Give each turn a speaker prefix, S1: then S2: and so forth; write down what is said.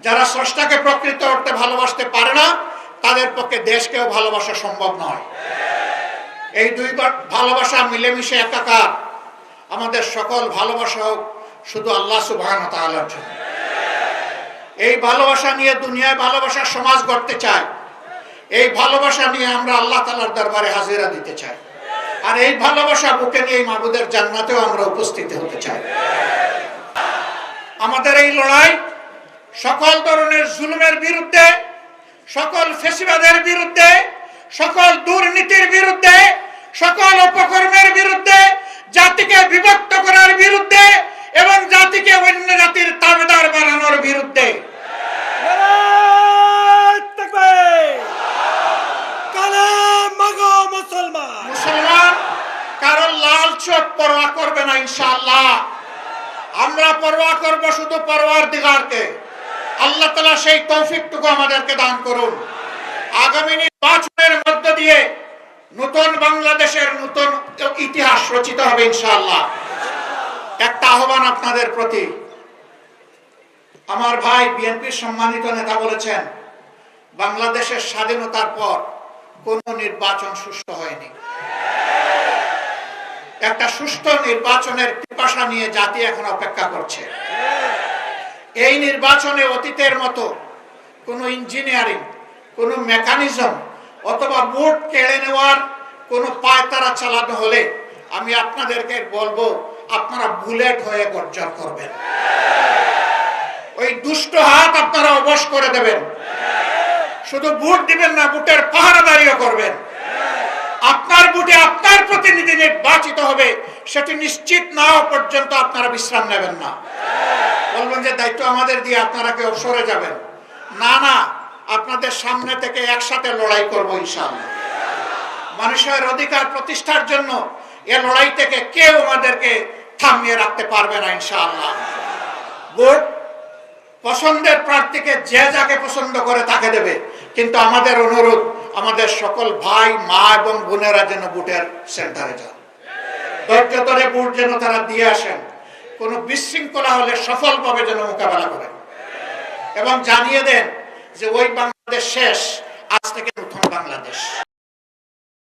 S1: যারা স্রষ্টাকে প্রকৃত অর্থে ভালোবাসতে পারে না তাদের পক্ষে দেশকেও ভালোবাসা সম্ভব নয়। এই দুই ভালোবাসা মিলেমিশে একাকার। আমাদের সকল ভালোবাসা হোক শুধু আল্লাহ সুবহানাহু ওয়া তাআলার জন্য। এই ভালোবাসা নিয়ে দুনিয়ায় ভালোবাসার সমাজ গড়তে চাই। এই ভালোবাসা নিয়ে আমরা আল্লাহ তাআলার দরবারে হাজিরা দিতে চাই। আর এই ভালোবাসা বুকে নিয়ে মাহবুদের জান্নাতেও আমরা উপস্থিত হতে চাই। আমাদের এই লড়াই সকল ধরনের জুলুমের বিরুদ্ধে, সকল ফ্যাসিবাদের বিরুদ্ধে, সকল দুর্নীতির বিরুদ্ধে, সকল অপকর্মের বিরুদ্ধে, জাতিকে বিভক্ত করার বিরুদ্ধে এবং জাতিকে অন্য জাতির তাবেদার বানানোর বিরুদ্ধে। মুসলমান কারণ লাল চোখ পরোয়া করবে না ইনশাআল্লাহ। আমরা পরোয়া করব শুধু পরওয়ারদিগারকে। আল্লাহ তাআলা সেই তৌফিকটুকু আমাদেরকে দান করুন। আগামী নির্বাচনের মধ্য দিয়ে নতুন বাংলাদেশের নতুন ইতিহাস রচিত হবে ইনশাআল্লাহ। একটা আহ্বান আপনাদের প্রতি। আমার ভাই বিএনপির সম্মানিত নেতা বলেছেন বাংলাদেশের স্বাধীনতার পর কোন নির্বাচন সুষ্ঠু হয়নি। একটা সুষ্ঠু নির্বাচনের পিপাসা নিয়ে জাতি এখন অপেক্ষা করছে। এই নির্বাচনে অতীতের মতো কোনো ইঞ্জিনিয়ারিং, কোনো মেকানিজম অথবা ভোট কেড়ে নেওয়ার কোনো পায়তারা চালানো হলে আমি আপনাদেরকে বলবো আপনারা বুলেট হয়ে গর্জন করবেন। ওই দুষ্ট হাত আপনারা অবশ করে দেবেন। শুধু ভোট দিবেন না, ভোটের পাহারাদারিও করবেন। আপনার ভোটে আপনার প্রতিনিধি নির্বাচিত হবে সেটি নিশ্চিত না হওয়া পর্যন্ত আপনারা বিশ্রাম নেবেন না। বলবেন যে দায়িত্ব আমাদের দিয়ে আপনারা কেউ সরে যাবেন। না না, আপনাদের সামনে থেকে একসাথে লড়াই করবো ইনশাআল্লাহ। মানুষের অধিকার প্রতিষ্ঠার জন্য এ লড়াই থেকে কেউ আমাদেরকে থামিয়ে রাখতে পারবে না ইনশাআল্লাহ। ভোট পছন্দের প্রার্থীকে যে যাকে পছন্দ করে তাকে দেবে, কিন্তু আমাদের অনুরোধ আমাদের সকল ভাই মা এবং বোনেরা যেন ভোটের সেন্টারে যান। ধৈর্য ধরে ভোট যেন তারা দিয়ে আসেন। কোনো বিশৃঙ্খলা হলে সফলভাবে যেন মোকাবেলা করেন এবং জানিয়ে দেন যে ওই বাংলাদেশ শেষ, আজ থেকে নতুন বাংলাদেশ।